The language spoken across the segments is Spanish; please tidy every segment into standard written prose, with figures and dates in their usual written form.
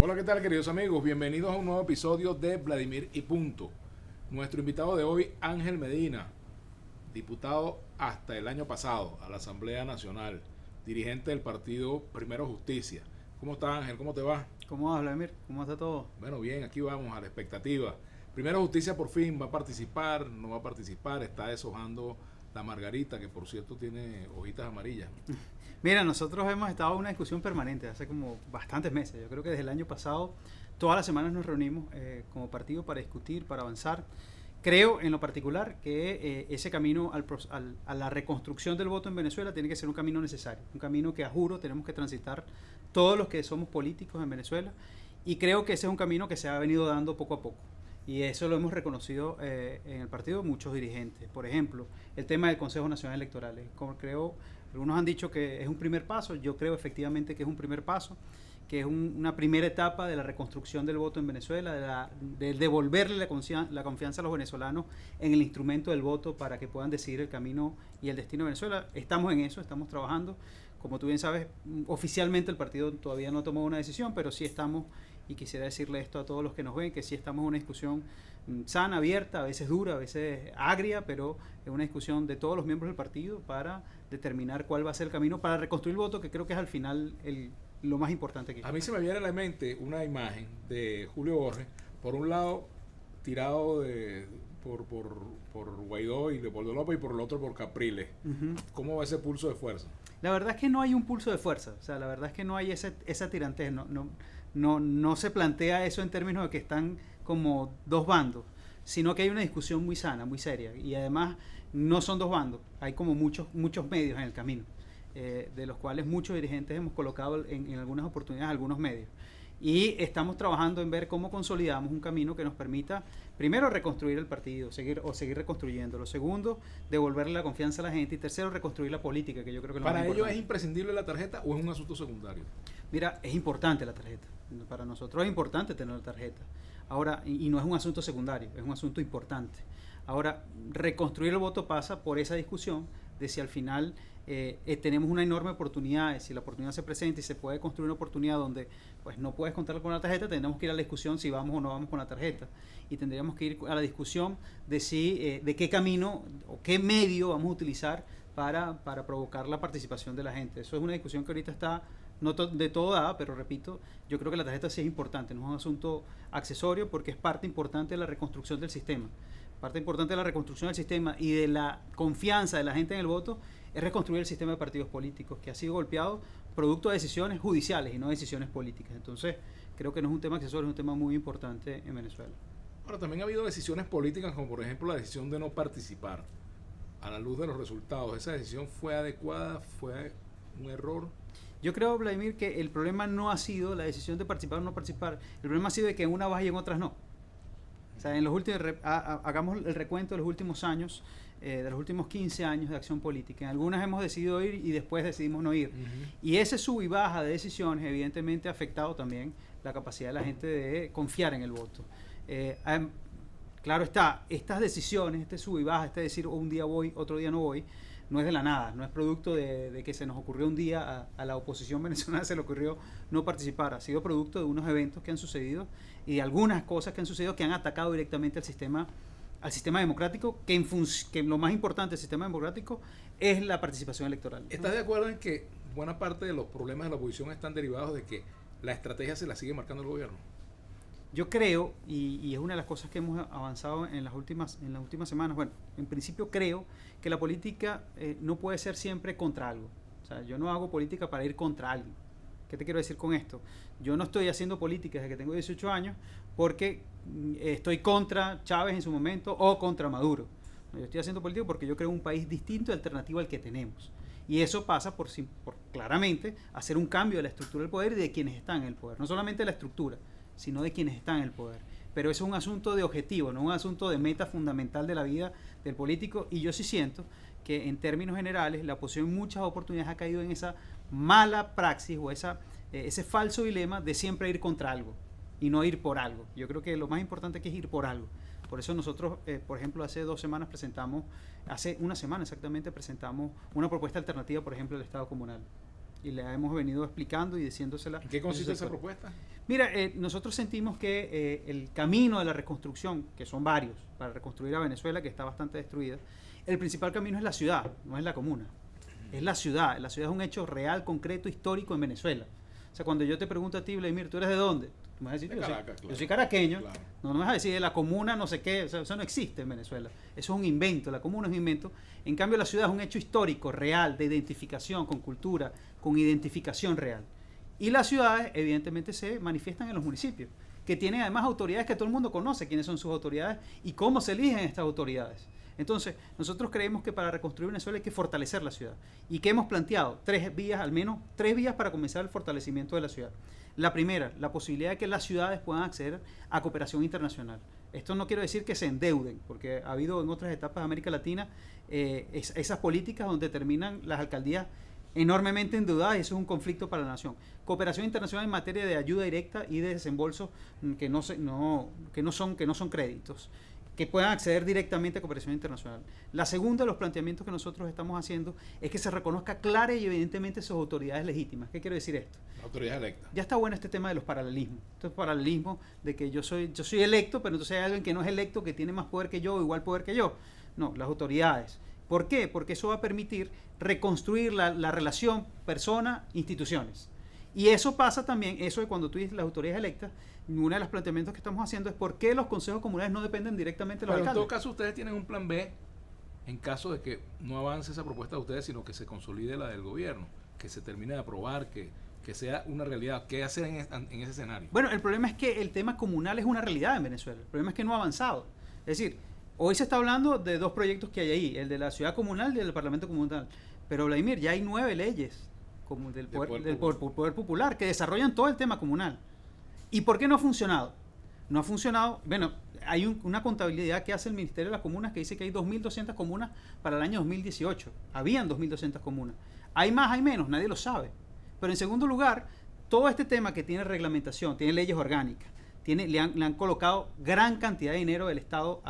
Hola, ¿qué tal, queridos amigos? Bienvenidos a un nuevo episodio de Vladimir y Punto. Nuestro invitado de hoy, Ángel Medina, diputado hasta el año pasado a la Asamblea Nacional, dirigente del partido Primero Justicia. ¿Cómo estás, Ángel? ¿Cómo te va? ¿Cómo vas, Vladimir? ¿Cómo está todo? Bueno, bien, aquí vamos a la expectativa. Primero Justicia por fin va a participar, no va a participar, está deshojando la margarita, que por cierto tiene hojitas amarillas. Mira, nosotros hemos estado en una discusión permanente hace como bastantes meses. Yo creo que desde el año pasado, todas las semanas nos reunimos como partido para discutir, para avanzar. Creo, en lo particular, que ese camino a la reconstrucción del voto en Venezuela tiene que ser un camino necesario, un camino que a juro tenemos que transitar todos los que somos políticos en Venezuela, y creo que ese es un camino que se ha venido dando poco a poco. Y eso lo hemos reconocido en el partido muchos dirigentes. Por ejemplo, el tema del Consejo Nacional Electoral. Como creo, algunos han dicho que es un primer paso, yo creo efectivamente que es un primer paso, que es una primera etapa de la reconstrucción del voto en Venezuela, de devolverle la confianza a los venezolanos en el instrumento del voto para que puedan decidir el camino y el destino de Venezuela. Estamos en eso, estamos trabajando. Como tú bien sabes, oficialmente el partido todavía no tomó una decisión, pero sí estamos, y quisiera decirle esto a todos los que nos ven, que sí estamos en una discusión sana, abierta, a veces dura, a veces agria, pero es una discusión de todos los miembros del partido para determinar cuál va a ser el camino para reconstruir el voto, que creo que es al final lo más importante aquí. A mí se me viene a la mente una imagen de Julio Borges, por un lado tirado por Guaidó y Leopoldo López, y por el otro por Capriles. Uh-huh. ¿Cómo va ese pulso de fuerza? La verdad es que no hay un pulso de fuerza, o sea, la verdad es que no hay esa tirantez, no se plantea eso en términos de que están como dos bandos, sino que hay una discusión muy sana, muy seria, y además no son dos bandos, hay como muchos medios en el camino, de los cuales muchos dirigentes hemos colocado en algunas oportunidades algunos medios. Y estamos trabajando en ver cómo consolidamos un camino que nos permita, primero, reconstruir el partido, seguir reconstruyéndolo. Segundo, devolverle la confianza a la gente. Y tercero, reconstruir la política, que yo creo que es lo más ¿Para ello importante. es imprescindible la tarjeta o es un asunto secundario? Mira, es importante la tarjeta. Para nosotros es importante tener la tarjeta. Ahora, y no es un asunto secundario, es un asunto importante. Ahora, reconstruir el voto pasa por esa discusión de si al final tenemos una enorme oportunidad, si la oportunidad se presenta y se puede construir una oportunidad donde pues no puedes contar con la tarjeta, tenemos que ir a la discusión si vamos o no vamos con la tarjeta, y tendríamos que ir a la discusión de de qué camino o qué medio vamos a utilizar para provocar la participación de la gente. Eso es una discusión que ahorita está de todo dada, pero repito, yo creo que la tarjeta sí es importante, no es un asunto accesorio, porque es parte importante de la reconstrucción del sistema. Parte importante de la reconstrucción del sistema y de la confianza de la gente en el voto es reconstruir el sistema de partidos políticos, que ha sido golpeado producto de decisiones judiciales y no decisiones políticas. Entonces, creo que no es un tema accesorio, es un tema muy importante en Venezuela. Ahora, también ha habido decisiones políticas, como por ejemplo la decisión de no participar. A la luz de los resultados, ¿esa decisión fue adecuada? ¿Fue un error? Yo creo, Vladimir, que el problema no ha sido la decisión de participar o no participar. El problema ha sido de que en una vas y en otras no. O sea, en los últimos, hagamos el recuento de los últimos años, de los últimos 15 años de acción política. En algunas hemos decidido ir y después decidimos no ir. Uh-huh. Y ese sub y baja de decisiones evidentemente ha afectado también la capacidad de la gente de confiar en el voto. Claro está, estas decisiones, este sub y baja, este decir un día voy, otro día no voy, no es de la nada, no es producto de que se nos ocurrió un día a la oposición venezolana se le ocurrió no participar, ha sido producto de unos eventos que han sucedido y de algunas cosas que han sucedido que han atacado directamente al sistema democrático, que lo más importante del sistema democrático es la participación electoral. ¿Estás de acuerdo en que buena parte de los problemas de la oposición están derivados de que la estrategia se la sigue marcando el gobierno? Yo creo, y es una de las cosas que hemos avanzado en las últimas semanas, bueno, en principio creo que la política no puede ser siempre contra algo. O sea, yo no hago política para ir contra alguien. ¿Qué te quiero decir con esto? Yo no estoy haciendo política desde que tengo 18 años porque estoy contra Chávez en su momento o contra Maduro. Yo estoy haciendo política porque yo creo un país distinto y alternativo al que tenemos. Y eso pasa por claramente hacer un cambio de la estructura del poder y de quienes están en el poder. No solamente la estructura, sino de quienes están en el poder. Pero eso es un asunto de objetivo, no un asunto de meta fundamental de la vida del político, y yo sí siento que en términos generales la oposición en muchas oportunidades ha caído en esa mala praxis o ese falso dilema de siempre ir contra algo y no ir por algo. Yo creo que lo más importante es ir por algo. Por eso nosotros, por ejemplo, hace una semana exactamente, presentamos una propuesta alternativa, por ejemplo, del Estado comunal. y la hemos venido explicando y diciéndosela. ¿En qué consiste esa propuesta? Mira, nosotros sentimos que el camino de la reconstrucción, que son varios, para reconstruir a Venezuela, que está bastante destruida, el principal camino es la ciudad, no es la comuna. Es la ciudad. La ciudad es un hecho real, concreto, histórico en Venezuela. O sea, cuando yo te pregunto a ti, Vladimir, ¿tú eres de dónde? Tú me vas a decir, de Caracas, claro. Yo soy caraqueño. Claro. No me vas a decir de la comuna, no sé qué. O sea, eso no existe en Venezuela. Eso es un invento. La comuna es un invento. En cambio, la ciudad es un hecho histórico, real, de identificación, con cultura, con identificación real. Y las ciudades, evidentemente, se manifiestan en los municipios, que tienen además autoridades que todo el mundo conoce, quiénes son sus autoridades y cómo se eligen estas autoridades. Entonces, nosotros creemos que para reconstruir Venezuela hay que fortalecer la ciudad. ¿Y qué hemos planteado? Al menos tres vías para comenzar el fortalecimiento de la ciudad. La primera, la posibilidad de que las ciudades puedan acceder a cooperación internacional. Esto no quiere decir que se endeuden, porque ha habido en otras etapas de América Latina esas políticas donde terminan las alcaldías enormemente endeudadas y eso es un conflicto para la nación. Cooperación internacional en materia de ayuda directa y de desembolso que no son créditos, que puedan acceder directamente a cooperación internacional. La segunda de los planteamientos que nosotros estamos haciendo es que se reconozca clara y evidentemente sus autoridades legítimas. ¿Qué quiero decir esto? Autoridades electas. Ya está bueno este tema de los paralelismos. Entonces, paralelismo de que yo soy electo, pero entonces hay alguien que no es electo, que tiene más poder que yo o igual poder que yo. No, las autoridades. ¿Por qué? Porque eso va a permitir reconstruir la relación persona-instituciones. Y eso pasa también, eso de cuando tú dices las autoridades electas, uno de los planteamientos que estamos haciendo es por qué los consejos comunales no dependen directamente de los alcaldes. En todo caso, ustedes tienen un plan B en caso de que no avance esa propuesta de ustedes, sino que se consolide la del gobierno, que se termine de aprobar, que sea una realidad. ¿Qué hacer en ese escenario? Bueno, el problema es que el tema comunal es una realidad en Venezuela. El problema es que no ha avanzado. Es decir, hoy se está hablando de dos proyectos que hay ahí, el de la ciudad comunal y el del parlamento comunal. Pero, Vladimir, ya hay 9 leyes como del poder popular que desarrollan todo el tema comunal. ¿Y por qué no ha funcionado? No ha funcionado, bueno, hay una contabilidad que hace el Ministerio de las Comunas que dice que hay 2.200 comunas para el año 2018. Habían 2.200 comunas. ¿Hay más, hay menos? Nadie lo sabe. Pero en segundo lugar, todo este tema que tiene reglamentación, tiene leyes orgánicas, le han colocado gran cantidad de dinero del Estado,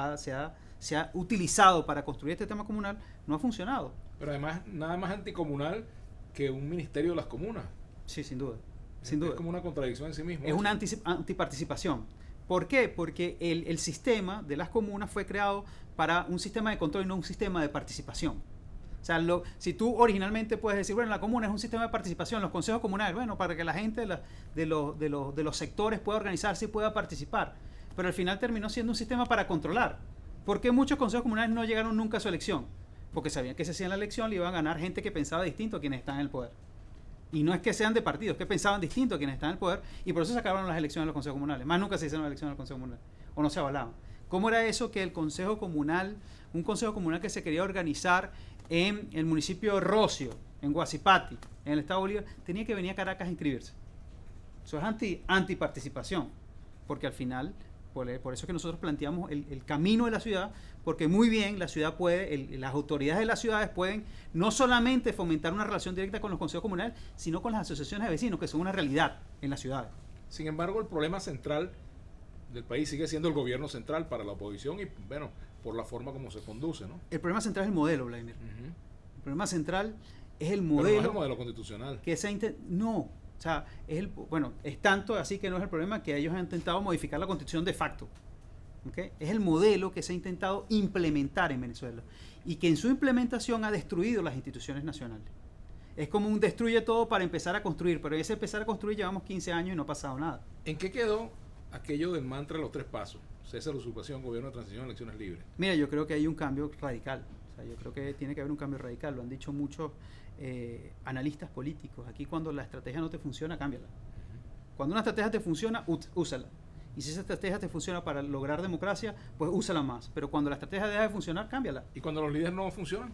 se ha utilizado para construir este tema comunal, no ha funcionado. Pero además, nada más anticomunal que un ministerio de las comunas. Sí, sin duda. Es como una contradicción en sí mismo. Es una antiparticipación. ¿Por qué? Porque el sistema de las comunas fue creado para un sistema de control y no un sistema de participación. O sea, si tú originalmente puedes decir, bueno, la comuna es un sistema de participación, los consejos comunales, bueno, para que la gente de los sectores pueda organizarse y pueda participar. Pero al final terminó siendo un sistema para controlar. ¿Por qué muchos consejos comunales no llegaron nunca a su elección? Porque sabían que si hacían la elección le iban a ganar gente que pensaba distinto a quienes están en el poder. Y no es que sean de partidos, que pensaban distinto a quienes están en el poder, y por eso se acabaron las elecciones de los consejos comunales. Más nunca se hicieron las elecciones de los consejos comunales, o no se avalaban. ¿Cómo era eso que el consejo comunal, un consejo comunal que se quería organizar en el municipio de Rocio, en Guasipati, en el estado de Bolívar, tenía que venir a Caracas a inscribirse? Eso es antiparticipación, porque al final, por eso que nosotros planteamos el camino de la ciudad, porque muy bien la ciudad las autoridades de las ciudades pueden no solamente fomentar una relación directa con los consejos comunales, sino con las asociaciones de vecinos, que son una realidad en las ciudades. Sin embargo, el problema central del país sigue siendo el gobierno central para la oposición y, bueno, por la forma como se conduce, ¿no? El problema central es el modelo, Vladimir. El problema central es el modelo. Pero no es el modelo constitucional. No. O sea, es tanto así que no es el problema que ellos han intentado modificar la constitución de facto. ¿Okay? Es el modelo que se ha intentado implementar en Venezuela y que en su implementación ha destruido las instituciones nacionales. Es como un destruye todo para empezar a construir, pero en ese empezar a construir llevamos 15 años y no ha pasado nada. ¿En qué quedó aquello del mantra de los 3 pasos? César, usurpación, gobierno de transición, elecciones libres. Mira, yo creo que hay un cambio radical. O sea, yo creo que tiene que haber un cambio radical. Lo han dicho muchos analistas políticos. Aquí cuando la estrategia no te funciona, cámbiala. Cuando una estrategia te funciona, úsala. Y si esa estrategia te funciona para lograr democracia, pues úsala más. Pero cuando la estrategia deja de funcionar, cámbiala. ¿Y cuando los líderes no funcionan?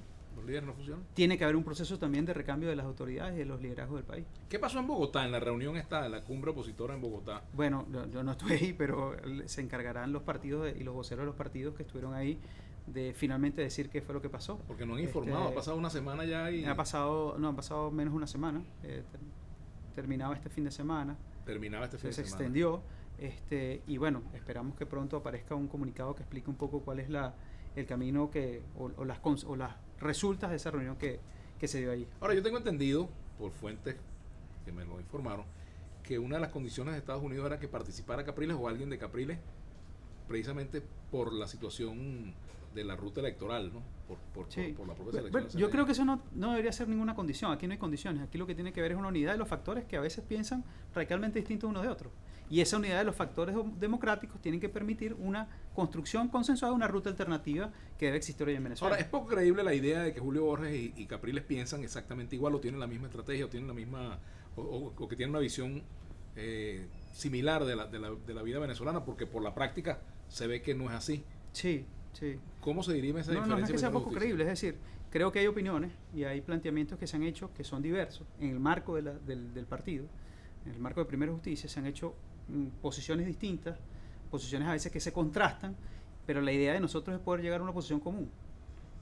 Tiene que haber un proceso también de recambio de las autoridades y de los liderazgos del país. ¿Qué pasó en Bogotá, en la reunión esta de la cumbre opositora en Bogotá? Bueno, yo no estuve ahí, pero se encargarán los partidos y los voceros de los partidos que estuvieron ahí de finalmente decir qué fue lo que pasó. Porque no han informado, ha pasado una semana ya y... Han pasado menos una semana. Terminaba este fin de semana. Se extendió. Y bueno, esperamos que pronto aparezca un comunicado que explique un poco cuál es el camino o las resultas de esa reunión que se dio ahí. Ahora, yo tengo entendido por fuentes que me lo informaron, que una de las condiciones de Estados Unidos era que participara Capriles o alguien de Capriles, precisamente por la situación de la ruta electoral, ¿no? Por la propia selección. Yo creo que eso no debería ser ninguna condición. Aquí no hay condiciones. Aquí lo que tiene que ver es una unidad de los factores que a veces piensan radicalmente distintos unos de otros. Y esa unidad de los factores democráticos tienen que permitir una construcción consensuada de una ruta alternativa que debe existir hoy en Venezuela. Ahora, es poco creíble la idea de que Julio Borges y Capriles piensan exactamente igual, o tienen la misma estrategia, o tienen la misma, o que tienen una visión similar de la vida venezolana, porque por la práctica se ve que no es así. Sí. ¿Cómo se dirime esa diferencia? No es que sea poco creíble, es decir, creo que hay opiniones y hay planteamientos que se han hecho que son diversos en el marco del partido, en el marco de Primera Justicia se han hecho posiciones distintas, posiciones a veces que se contrastan, pero la idea de nosotros es poder llegar a una posición común.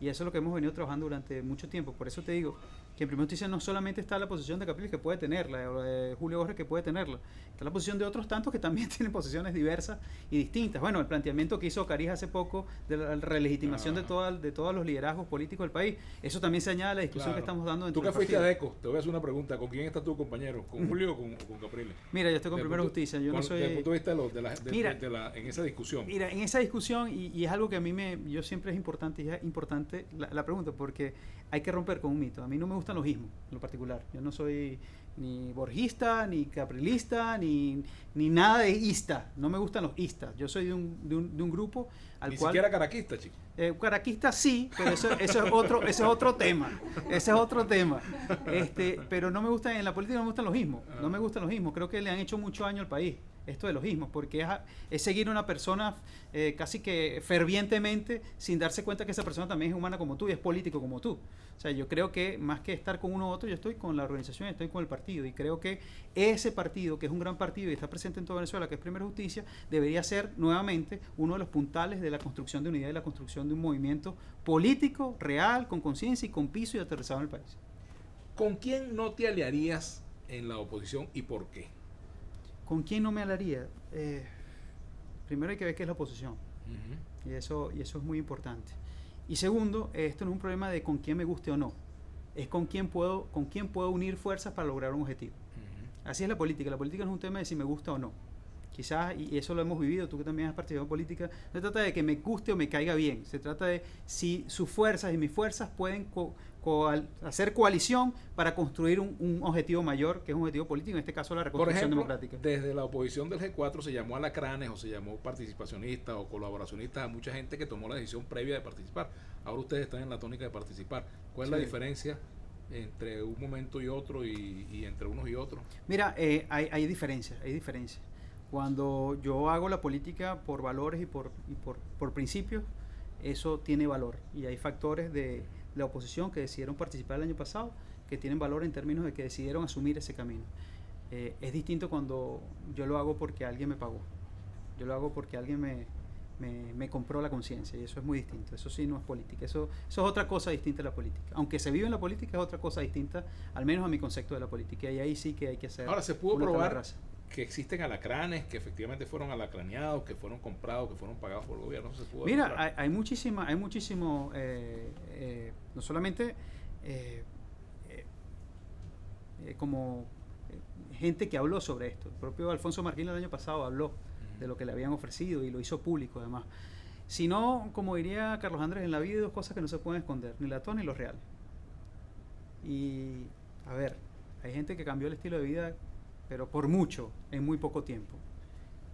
Y eso es lo que hemos venido trabajando durante mucho tiempo. Por eso te digo que en Primera Justicia no solamente está la posición de Capriles, que puede tenerla, o de Julio Borges, que puede tenerla, está la posición de otros tantos que también tienen posiciones diversas y distintas. Bueno, el planteamiento que hizo Cariz hace poco de la relegitimación de todos los liderazgos políticos del país, eso también se añade a la discusión que estamos dando dentro del partido. Tú que fuiste a DECO, te voy a hacer una pregunta. ¿Con quién está tu compañero? ¿Con Julio o con Capriles? Mira, yo estoy con Primera Justicia. Yo no soy... Desde el punto de vista en esa discusión. Mira, en esa discusión, y es algo que a mí yo siempre es importante la pregunta, porque hay que romper con un mito. A mí no me gustan los ismos, en lo particular. Yo no soy ni borgista, ni caprilista, ni nada de ista. No me gustan los istas. Yo soy de un grupo al ni cual... Ni siquiera caraquista, chico. Caraquista sí, pero eso es otro tema. Ese es otro tema. Pero no me gustan, en la política no me gustan los ismos. No me gustan los ismos. Creo que le han hecho mucho daño al país esto de los ismos, porque es seguir a una persona casi que fervientemente sin darse cuenta que esa persona también es humana como tú y es político como tú. O sea, yo creo que más que estar con uno u otro, yo estoy con la organización, estoy con el partido, y creo que ese partido, que es un gran partido y está presente en toda Venezuela, que es Primera Justicia, debería ser nuevamente uno de los puntales de la construcción de unidad y la construcción de un movimiento político, real, con conciencia y con piso y aterrizado en el país. ¿Con quién no te aliarías en la oposición y por qué? ¿Con quién no me aliaría? Primero hay que ver qué es la oposición. Y eso es muy importante. Y segundo, esto no es un problema de con quién me guste o no. Es con quién puedo unir fuerzas para lograr un objetivo. Así es la política. La política no es un tema de si me gusta o no. Quizás, y eso lo hemos vivido, tú que también has participado en política, no se trata de que me guste o me caiga bien. Se trata de si sus fuerzas y mis fuerzas pueden hacer coalición para construir un objetivo mayor, que es un objetivo político, en este caso la reconstrucción democrática. Desde la oposición del G4 se llamó alacranes o se llamó participacionistas o colaboracionistas a mucha gente que tomó la decisión previa de participar. Ahora ustedes están en la tónica de participar. ¿Cuál es la diferencia entre un momento y otro y entre unos y otros? Mira, hay diferencias. Cuando yo hago la política por valores y por principios, eso tiene valor. Y hay factores de la oposición que decidieron participar el año pasado que tienen valor en términos de que decidieron asumir ese camino. Es distinto cuando yo lo hago porque alguien me pagó. Yo lo hago porque alguien me compró la conciencia, y eso es muy distinto. Eso sí no es política. Eso es otra cosa distinta a la política. Aunque se vive en la política, es otra cosa distinta, al menos a mi concepto de la política. Y ahí sí que hay que hacer. Ahora, ¿se pudo probar que existen alacranes, que efectivamente fueron alacraneados, que fueron comprados, que fueron pagados por el gobierno? ¿Se pudo Mira, hay muchísimo, no solamente como gente que habló sobre esto. El propio Alfonso Marquín el año pasado habló de lo que le habían ofrecido y lo hizo público además. Sino, como diría Carlos Andrés, en la vida hay dos cosas que no se pueden esconder, ni la actual ni lo real. Y, a ver, hay gente que cambió el estilo de vida, pero por mucho, en muy poco tiempo.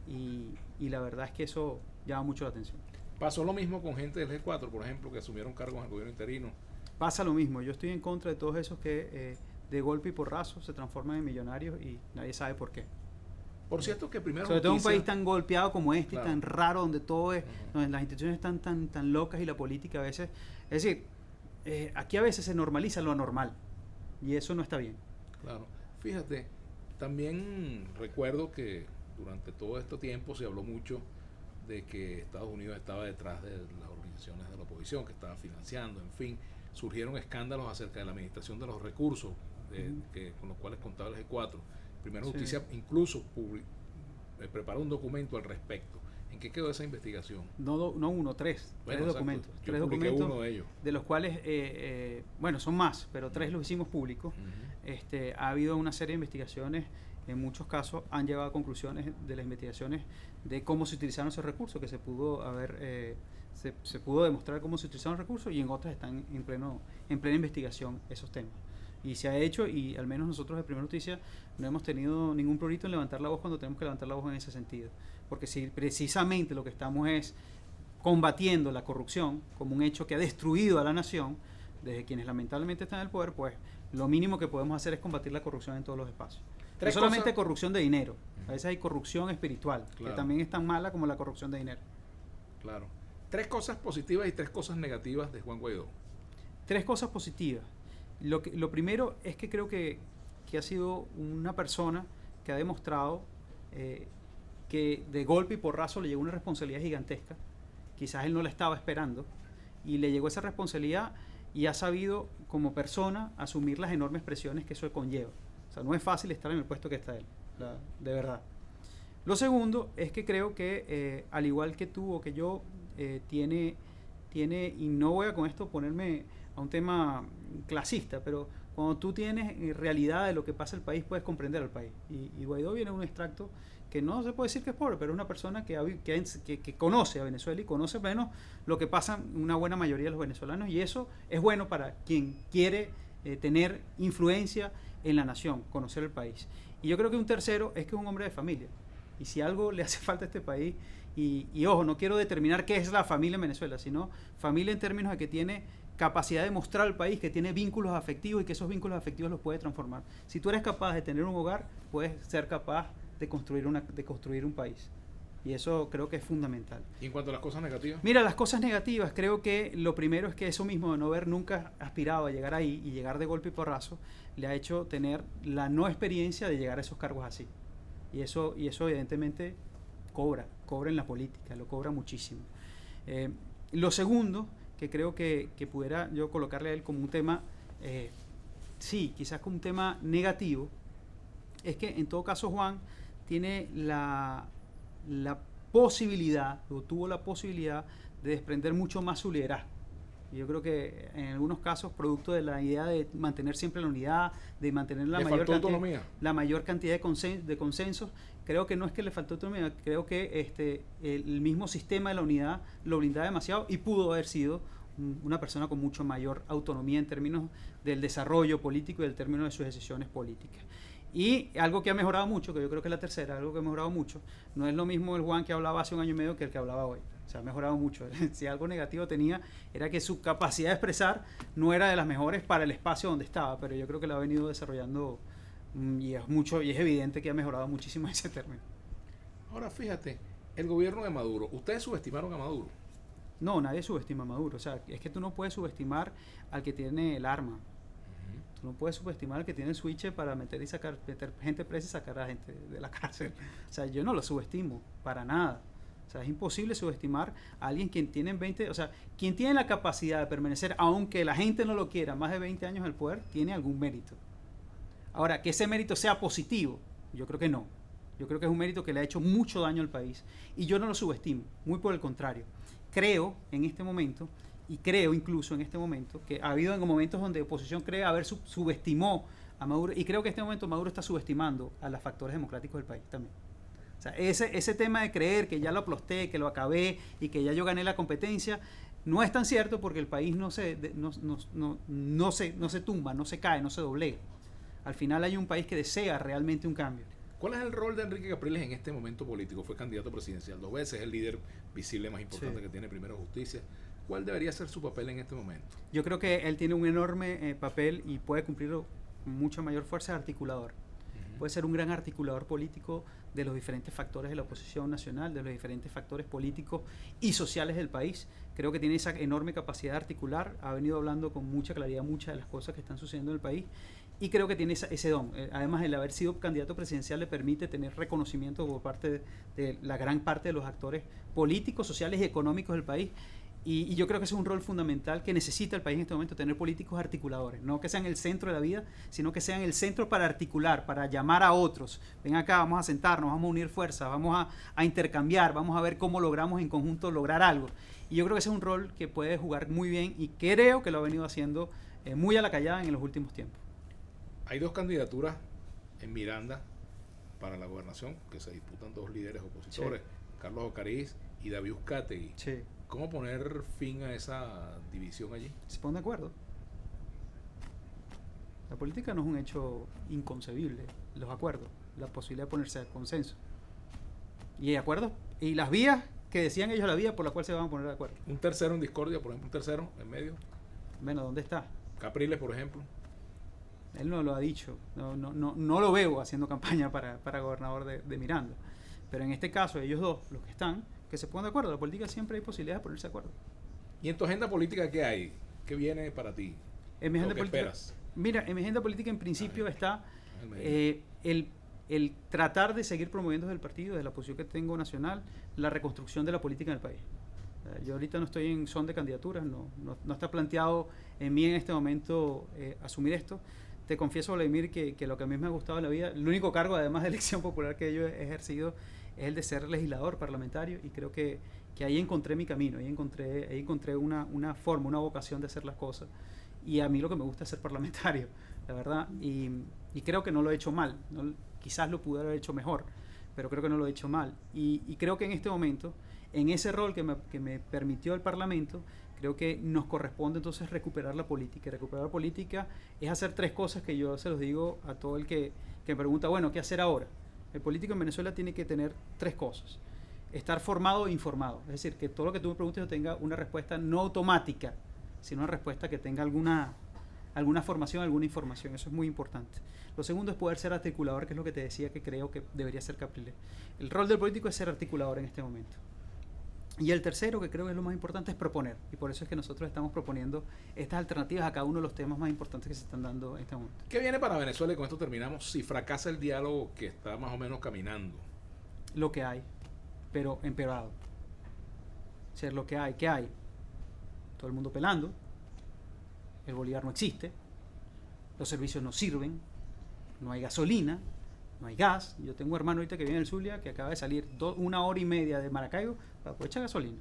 Y la verdad es que eso llama mucho la atención. ¿Pasó lo mismo con gente del G4, por ejemplo, que asumieron cargos en el gobierno interino? Pasa lo mismo. Yo estoy en contra de todos esos que de golpe y porrazo se transforman en millonarios y nadie sabe por qué. Por cierto que primero sobre todo en un país tan golpeado como este, claro, y tan raro, donde todo es, donde las instituciones están tan locas y la política a veces, es decir, aquí a veces se normaliza lo anormal y eso no está bien. Claro, fíjate, también recuerdo que durante todo este tiempo se habló mucho de que Estados Unidos estaba detrás de las organizaciones de la oposición, que estaba financiando, en fin, surgieron escándalos acerca de la administración de los recursos con los cuales contaba el G4. Primera Justicia incluso preparó un documento al respecto. ¿En qué quedó esa investigación? No uno, tres. Bueno, tres documentos. Yo Tres publiqué documentos, uno de ellos. de los cuales, bueno, son más, pero tres los hicimos públicos. Ha habido una serie de investigaciones, en muchos casos han llegado a conclusiones de las investigaciones de cómo se utilizaron esos recursos, que se pudo haber, se pudo demostrar cómo se utilizaron los recursos, y en otras están en plena investigación esos temas. Y se ha hecho, y al menos nosotros de Primera Noticia no hemos tenido ningún prurito en levantar la voz cuando tenemos que levantar la voz en ese sentido. Porque si precisamente lo que estamos es combatiendo la corrupción como un hecho que ha destruido a la nación, desde quienes lamentablemente están en el poder, pues lo mínimo que podemos hacer es combatir la corrupción en todos los espacios. No solamente corrupción de dinero, a veces hay corrupción espiritual, claro, que también es tan mala como la corrupción de dinero. Claro. 3 cosas positivas y 3 cosas negativas de Juan Guaidó. 3 cosas positivas. Lo primero es que creo que ha sido una persona que ha demostrado que de golpe y porrazo le llegó una responsabilidad gigantesca. Quizás él no la estaba esperando y le llegó esa responsabilidad, y ha sabido como persona asumir las enormes presiones que eso conlleva. O sea, no es fácil estar en el puesto que está él, de verdad. Lo segundo es que creo que, al igual que tú o que yo, tiene, y no voy a con esto ponerme a un tema clasista, pero cuando tú tienes realidad de lo que pasa en el país, puedes comprender al país. Y Guaidó viene de un extracto que no se puede decir que es pobre, pero es una persona que conoce a Venezuela y conoce menos lo que pasa una buena mayoría de los venezolanos, y eso es bueno para quien quiere tener influencia en la nación, conocer el país. Y yo creo que un tercero es que es un hombre de familia. Y si algo le hace falta a este país, y ojo, no quiero determinar qué es la familia en Venezuela, sino familia en términos de que tiene capacidad de mostrar al país que tiene vínculos afectivos y que esos vínculos afectivos los puede transformar. Si tú eres capaz de tener un hogar, puedes ser capaz de construir un país. Y eso creo que es fundamental. ¿Y en cuanto a las cosas negativas? Mira, las cosas negativas, creo que lo primero es que eso mismo de no haber nunca aspirado a llegar ahí y llegar de golpe y porrazo, le ha hecho tener la no experiencia de llegar a esos cargos así. Y eso evidentemente cobra en la política, lo cobra muchísimo. Lo segundo, que creo que pudiera yo colocarle a él como un tema, sí, quizás como un tema negativo, es que en todo caso Juan tiene la posibilidad, o tuvo la posibilidad de desprender mucho más su liderazgo. Y yo creo que en algunos casos, producto de la idea de mantener siempre la unidad, de mantener la mayor cantidad de consensos, creo que no es que le faltó autonomía, creo que el mismo sistema de la unidad lo blindaba demasiado, y pudo haber sido una persona con mucho mayor autonomía en términos del desarrollo político y del término de sus decisiones políticas. Y algo que ha mejorado mucho, que yo creo que es la tercera, algo que ha mejorado mucho, no es lo mismo el Juan que hablaba hace un año y medio que el que hablaba hoy. O sea, ha mejorado mucho. Si algo negativo tenía, era que su capacidad de expresar no era de las mejores para el espacio donde estaba, pero yo creo que lo ha venido desarrollando, y es evidente que ha mejorado muchísimo ese término. Ahora fíjate, el gobierno de Maduro, ¿ustedes subestimaron a Maduro? No, nadie subestima a Maduro. O sea, es que tú no puedes subestimar al que tiene el arma. Tú no puedes subestimar al que tiene el switch para meter gente presa y sacar a gente de la cárcel. O sea, yo no lo subestimo para nada. O sea, es imposible subestimar a alguien quien tiene quien tiene la capacidad de permanecer, aunque la gente no lo quiera, más de 20 años en el poder, tiene algún mérito. Ahora, que ese mérito sea positivo, yo creo que no. Yo creo que es un mérito que le ha hecho mucho daño al país, y yo no lo subestimo, muy por el contrario. Creo en este momento, y creo incluso en este momento, que ha habido momentos donde oposición cree haber subestimó a Maduro, y creo que en este momento Maduro está subestimando a los factores democráticos del país también. O sea, ese tema de creer que ya lo aplasté, que lo acabé y que ya yo gané la competencia, no es tan cierto, porque el país no se tumba, no se cae, no se doblega. Al final hay un país que desea realmente un cambio. ¿Cuál es el rol de Enrique Capriles en este momento político? Fue candidato presidencial 2 veces, es el líder visible más importante que tiene Primero Justicia. ¿Cuál debería ser su papel en este momento? Yo creo que él tiene un enorme papel, y puede cumplirlo con mucha mayor fuerza, de articulador. Puede ser un gran articulador político de los diferentes factores de la oposición nacional, de los diferentes factores políticos y sociales del país. Creo que tiene esa enorme capacidad de articular, ha venido hablando con mucha claridad muchas de las cosas que están sucediendo en el país, y creo que tiene ese don. Además, el haber sido candidato presidencial le permite tener reconocimiento por parte de la gran parte de los actores políticos, sociales y económicos del país, Y yo creo que ese es un rol fundamental que necesita el país en este momento, tener políticos articuladores, no que sean el centro de la vida, sino que sean el centro para articular, para llamar a otros. Ven acá, vamos a sentarnos, vamos a unir fuerzas, vamos a intercambiar, vamos a ver cómo logramos en conjunto lograr algo. Y yo creo que ese es un rol que puede jugar muy bien y creo que lo ha venido haciendo muy a la callada en los últimos tiempos. Hay dos candidaturas en Miranda para la gobernación que se disputan dos líderes opositores, sí. Carlos Ocariz y David Uzcategui. Sí. ¿Cómo poner fin a esa división allí? Se ponen de acuerdo. La política no es un hecho inconcebible, los acuerdos, la posibilidad de ponerse a consenso. Y acuerdos, y las vías que decían ellos, la vía por la cual se van a poner de acuerdo. Un tercero en discordia, por ejemplo, un tercero en medio. Bueno, ¿dónde está? Capriles, por ejemplo. Él no lo ha dicho, no lo veo haciendo campaña para gobernador de Miranda. Pero en este caso, ellos dos, los que están, que se pongan de acuerdo. La política siempre hay posibilidades de ponerse de acuerdo. ¿Y en tu agenda política qué hay? ¿Qué viene para ti? En mi agenda política, esperas? Mira, en mi agenda política en principio está el tratar de seguir promoviendo desde el partido, desde la posición que tengo nacional, la reconstrucción de la política en el país. Yo ahorita no estoy en son de candidaturas, no está planteado en mí en este momento asumir esto. Te confieso, Vladimir, que lo que a mí me ha gustado en la vida, el único cargo además de elección popular que yo he ejercido es el de ser legislador parlamentario, y creo que ahí encontré mi camino, ahí encontré una forma, una vocación de hacer las cosas, y a mí lo que me gusta es ser parlamentario, la verdad, y creo que no lo he hecho mal, quizás lo pude haber hecho mejor, pero creo que no lo he hecho mal, y creo que en este momento, en ese rol que me permitió el Parlamento, creo que nos corresponde entonces recuperar la política. Y recuperar la política es hacer tres cosas que yo se los digo a todo el que me pregunta, bueno, ¿qué hacer ahora? El político en Venezuela tiene que tener tres cosas. Estar formado e informado. Es decir, que todo lo que tú me preguntes tenga una respuesta no automática, sino una respuesta que tenga alguna formación, alguna información. Eso es muy importante. Lo segundo es poder ser articulador, que es lo que te decía que creo que debería ser Capriles. El rol del político es ser articulador en este momento. Y el tercero, que creo que es lo más importante, es proponer. Y por eso es que nosotros estamos proponiendo estas alternativas a cada uno de los temas más importantes que se están dando en este momento. ¿Qué viene para Venezuela? Y con esto terminamos. Si fracasa el diálogo que está más o menos caminando. Lo que hay, pero empeorado. O sea, lo que hay, ¿qué hay? Todo el mundo pelando. El bolívar no existe. Los servicios no sirven. No hay gasolina. No hay gas. Yo tengo un hermano ahorita que vive en el Zulia que acaba de salir 1 hora y media de Maracaibo para poder echar gasolina.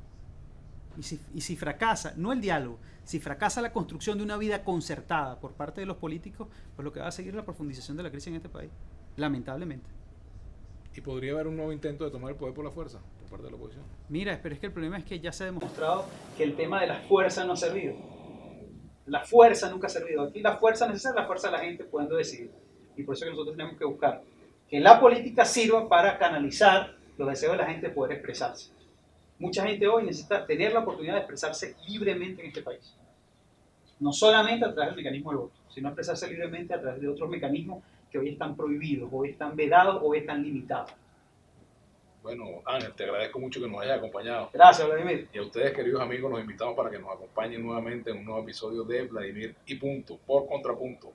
Y si fracasa, no el diálogo, si fracasa la construcción de una vida concertada por parte de los políticos, pues lo que va a seguir es la profundización de la crisis en este país, lamentablemente. ¿Y podría haber un nuevo intento de tomar el poder por la fuerza por parte de la oposición? Mira, pero es que el problema es que ya se ha demostrado que el tema de la fuerza no ha servido. La fuerza nunca ha servido. Aquí la fuerza necesaria es la fuerza de la gente pudiendo decidir. Y por eso que nosotros tenemos que buscar que la política sirva para canalizar los deseos de la gente de poder expresarse. Mucha gente hoy necesita tener la oportunidad de expresarse libremente en este país. No solamente a través del mecanismo del voto, sino expresarse libremente a través de otros mecanismos que hoy están prohibidos, hoy están vedados, hoy están limitados. Bueno, Ángel, te agradezco mucho que nos hayas acompañado. Gracias, Vladimir. Y a ustedes, queridos amigos, los invitamos para que nos acompañen nuevamente en un nuevo episodio de Vladimir y Punto, por Contrapunto.